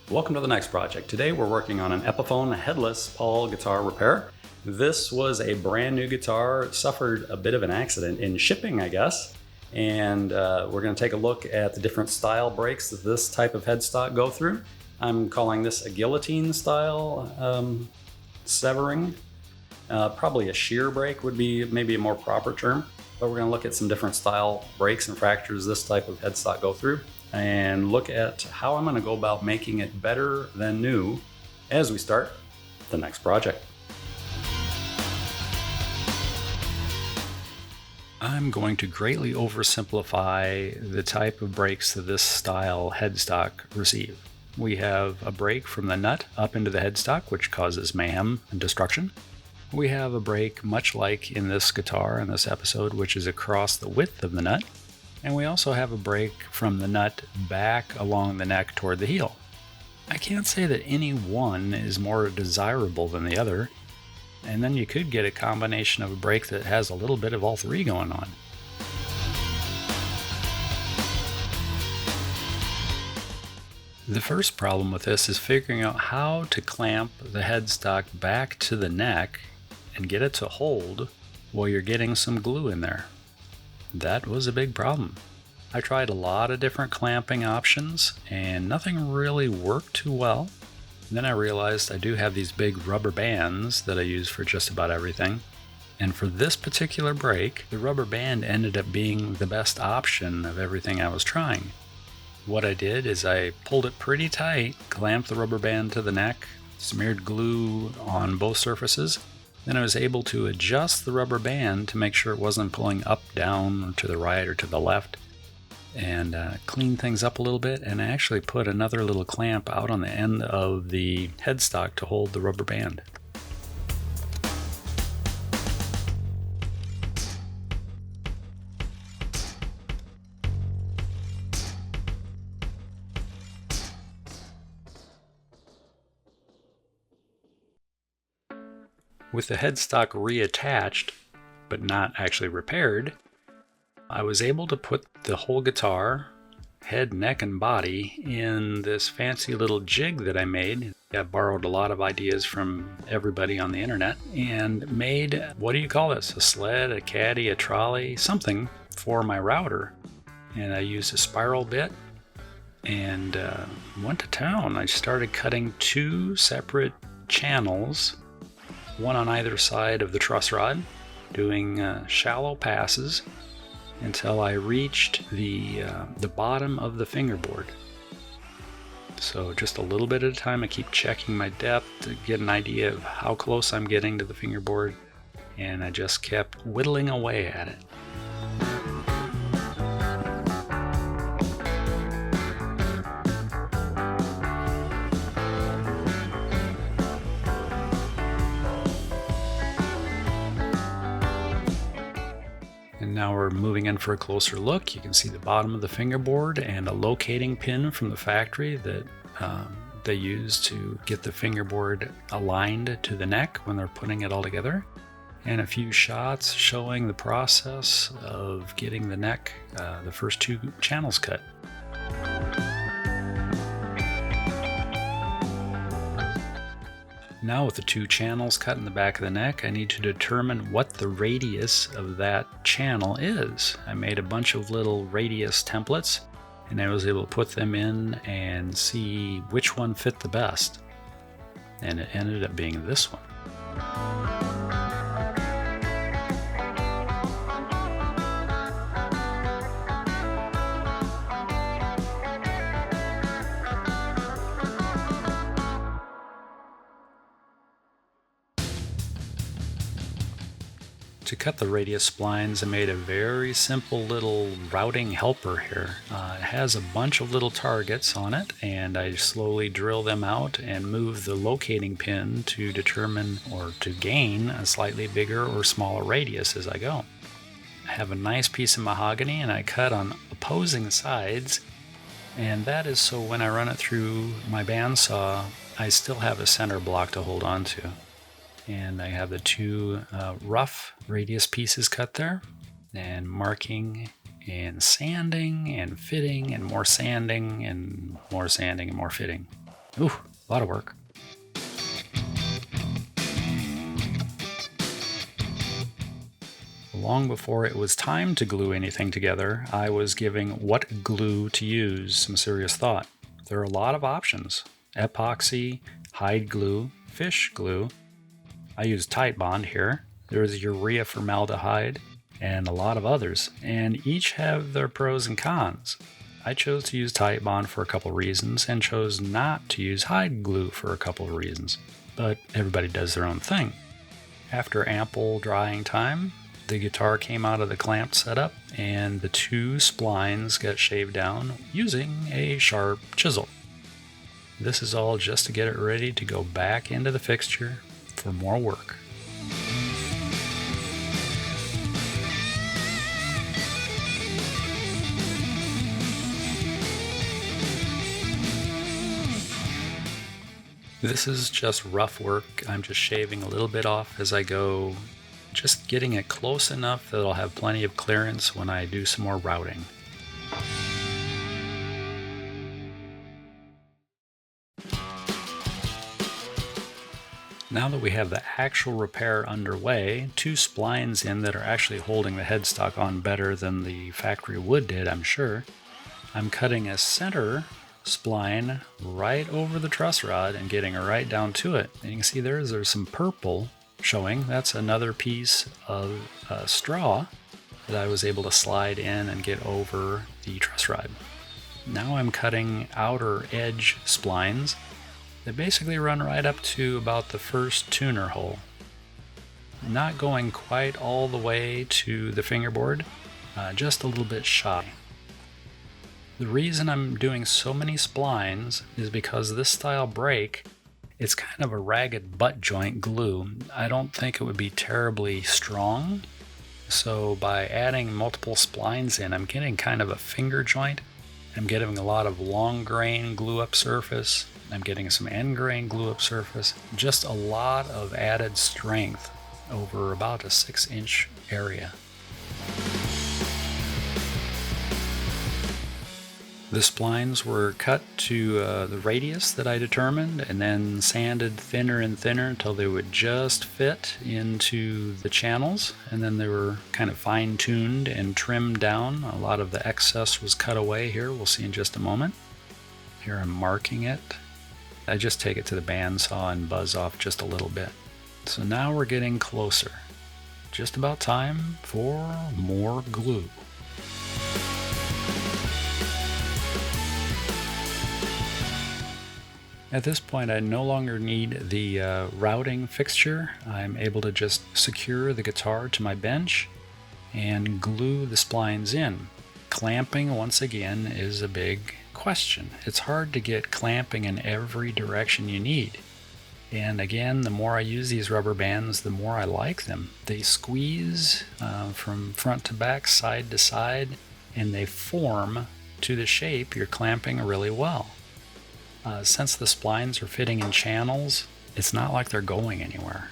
Welcome to the next project. Today we're working on an Epiphone Les Paul guitar repair. This was a brand new guitar. It suffered a bit of an accident in shipping, I guess. And we're going to take a look at the different style breaks that this type of headstock go through. I'm calling this a guillotine style severing. Probably a shear break would be maybe a more proper term. But we're going to look at some different style breaks and fractures this type of headstock go through, and look at how I'm going to go about making it better than new as we start the next project. I'm going to greatly oversimplify the type of breaks that this style headstock receive. We have a break from the nut up into the headstock, which causes mayhem and destruction. We have a break much like in this guitar in this episode, which is across the width of the nut. And we also have a break from the nut back along the neck toward the heel. I can't say that any one is more desirable than the other, and then you could get a combination of a break that has a little bit of all three going on. The first problem with this is figuring out how to clamp the headstock back to the neck and get it to hold while you're getting some glue in there. That was a big problem. I tried a lot of different clamping options and nothing really worked too well. And then I realized I do have these big rubber bands that I use for just about everything. And for this particular break, the rubber band ended up being the best option of everything I was trying. What I did is I pulled it pretty tight, clamped the rubber band to the neck, smeared glue on both surfaces. Then I was able to adjust the rubber band to make sure it wasn't pulling up, down, or to the right or to the left, and clean things up a little bit. And I actually put another little clamp out on the end of the headstock to hold the rubber band. With the headstock reattached, but not actually repaired, I was able to put the whole guitar, head, neck, and body in this fancy little jig that I made. I borrowed a lot of ideas from everybody on the internet and made, what do you call this? A sled, a caddy, a trolley, something for my router. And I used a spiral bit and went to town. I started cutting two separate channels, one on either side of the truss rod, doing shallow passes until I reached the bottom of the fingerboard. So just a little bit at a time, I keep checking my depth to get an idea of how close I'm getting to the fingerboard, and I just kept whittling away at it. Now we're moving in for a closer look. You can see the bottom of the fingerboard and a locating pin from the factory that they use to get the fingerboard aligned to the neck when they're putting it all together. And a few shots showing the process of getting the neck, the first two channels cut. Now with the two channels cut in the back of the neck, I need to determine what the radius of that channel is. I made a bunch of little radius templates, and I was able to put them in and see which one fit the best. And it ended up being this one. To cut the radius splines, I made a very simple little routing helper here. It has a bunch of little targets on it, and I slowly drill them out and move the locating pin to determine or to gain a slightly bigger or smaller radius as I go. I have a nice piece of mahogany, and I cut on opposing sides, and that is so when I run it through my bandsaw, I still have a center block to hold on to. And I have the two rough radius pieces cut there, and marking and sanding and fitting and more sanding and more sanding and more fitting. Ooh, a lot of work. Long before it was time to glue anything together, I was giving what glue to use some serious thought. There are a lot of options: epoxy, hide glue, fish glue. I use Titebond here. There's urea formaldehyde, and a lot of others, and each have their pros and cons. I chose to use Titebond for a couple reasons and chose not to use hide glue for a couple of reasons, but everybody does their own thing. After ample drying time, the guitar came out of the clamp setup and the two splines got shaved down using a sharp chisel. This is all just to get it ready to go back into the fixture for more work. This is just rough work. I'm just shaving a little bit off as I go, just getting it close enough that I'll have plenty of clearance when I do some more routing. Now that we have the actual repair underway, two splines in that are actually holding the headstock on better than the factory wood did, I'm sure, I'm cutting a center spline right over the truss rod and getting it right down to it. And you can see there's some purple showing. That's another piece of straw that I was able to slide in and get over the truss rod. Now I'm cutting outer edge splines that basically run right up to about the first tuner hole. Not going quite all the way to the fingerboard, just a little bit shy. The reason I'm doing so many splines is because this style brake, it's kind of a ragged butt joint glue. I don't think it would be terribly strong. So by adding multiple splines in, I'm getting kind of a finger joint. I'm getting a lot of long grain glue up surface. I'm getting some end grain glue up surface. Just a lot of added strength over about a 6-inch area. The splines were cut to the radius that I determined and then sanded thinner and thinner until they would just fit into the channels, and then they were kind of fine-tuned and trimmed down. A lot of the excess was cut away here. We'll see in just a moment. Here I'm marking it. I just take it to the bandsaw and buzz off just a little bit. So now we're getting closer. Just about time for more glue. At this point, I no longer need the routing fixture. I'm able to just secure the guitar to my bench and glue the splines in. Clamping, once again, is a big question. It's hard to get clamping in every direction you need. And again, the more I use these rubber bands, the more I like them. They squeeze from front to back, side to side, and they form to the shape you're clamping really well. Since the splines are fitting in channels, it's not like they're going anywhere.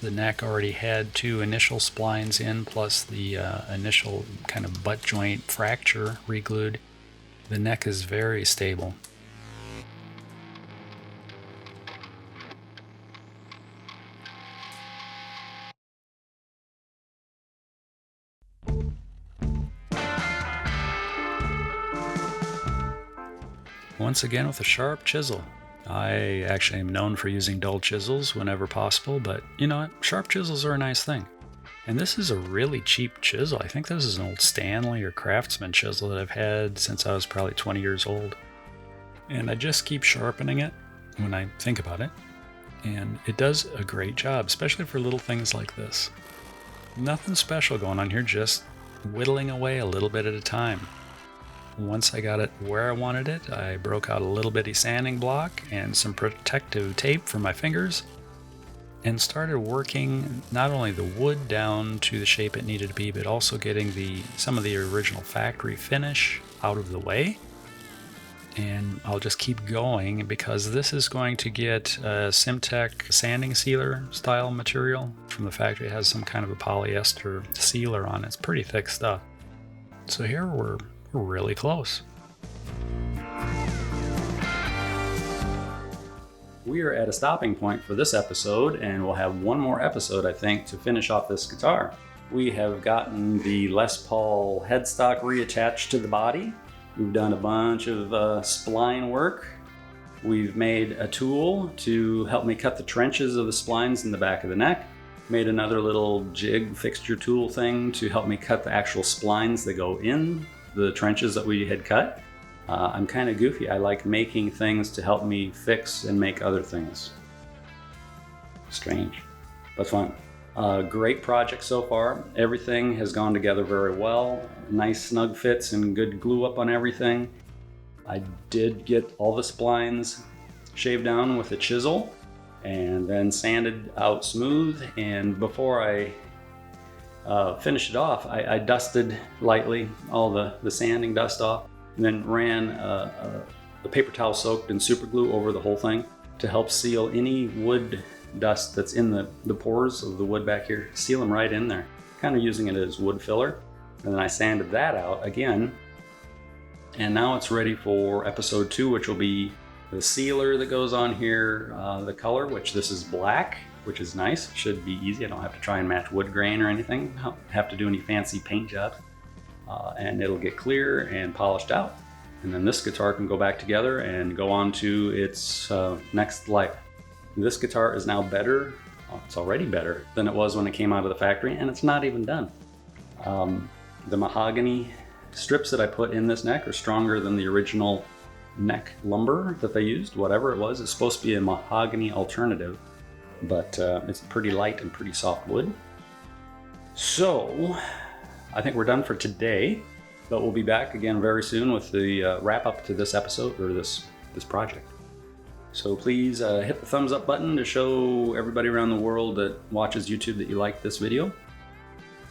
The neck already had two initial splines in, plus the initial kind of butt joint fracture re-glued. The neck is very stable. Once again with a sharp chisel. I actually am known for using dull chisels whenever possible, but you know what? Sharp chisels are a nice thing. And this is a really cheap chisel. I think this is an old Stanley or Craftsman chisel that I've had since I was probably 20 years old. And I just keep sharpening it when I think about it. And it does a great job, especially for little things like this. Nothing special going on here, just whittling away a little bit at a time. Once I got it where I wanted it, I broke out a little bitty sanding block and some protective tape for my fingers and started working not only the wood down to the shape it needed to be, but also getting some of the original factory finish out of the way. And I'll just keep going because this is going to get a Simtech sanding sealer style material from the factory. It has some kind of a polyester sealer on it. It's pretty thick stuff. So here we're really close. We are at a stopping point for this episode, and we'll have one more episode, I think, to finish off this guitar. We have gotten the Les Paul headstock reattached to the body. We've done a bunch of spline work. We've made a tool to help me cut the trenches of the splines in the back of the neck. Made another little jig fixture tool thing to help me cut the actual splines that go in the trenches that we had cut. I'm kind of goofy. I like making things to help me fix and make other things. Strange, but fun. Great project so far. Everything has gone together very well. Nice snug fits and good glue up on everything. I did get all the splines shaved down with a chisel and then sanded out smooth. And before I finished it off, I dusted lightly all the sanding dust off, and then ran the paper towel soaked in super glue over the whole thing to help seal any wood dust that's in the pores of the wood back here. Seal them right in there, kind of using it as wood filler. And then I sanded that out again. And now it's ready for episode 2, which will be the sealer that goes on here, the color, which this is black, which is nice. Should be easy. I don't have to try and match wood grain or anything. I don't have to do any fancy paint jobs. And it'll get clear and polished out. And then this guitar can go back together and go on to its next life. This guitar is now better. Well, it's already better than it was when it came out of the factory, and it's not even done. The mahogany strips that I put in this neck are stronger than the original neck lumber that they used, whatever it was. It's supposed to be a mahogany alternative, but it's pretty light and pretty soft wood. So I think we're done for today, but we'll be back again very soon with the wrap up to this episode, or this project. So please hit the thumbs up button to show everybody around the world that watches YouTube that you like this video.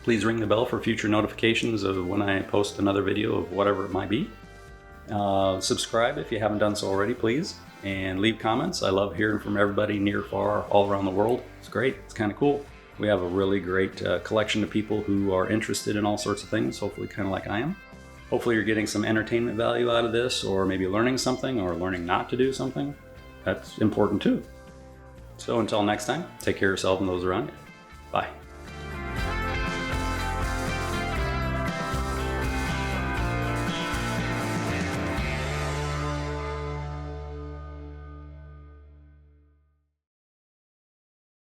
Please ring the bell for future notifications of when I post another video of whatever it might be. Subscribe if you haven't done so already, please. And leave comments. I love hearing from everybody near, far, all around the world. It's great. It's kind of cool. We have a really great collection of people who are interested in all sorts of things, hopefully kind of like I am. Hopefully you're getting some entertainment value out of this, or maybe learning something, or learning not to do something. That's important too. So until next time, take care of yourself and those around you. Bye.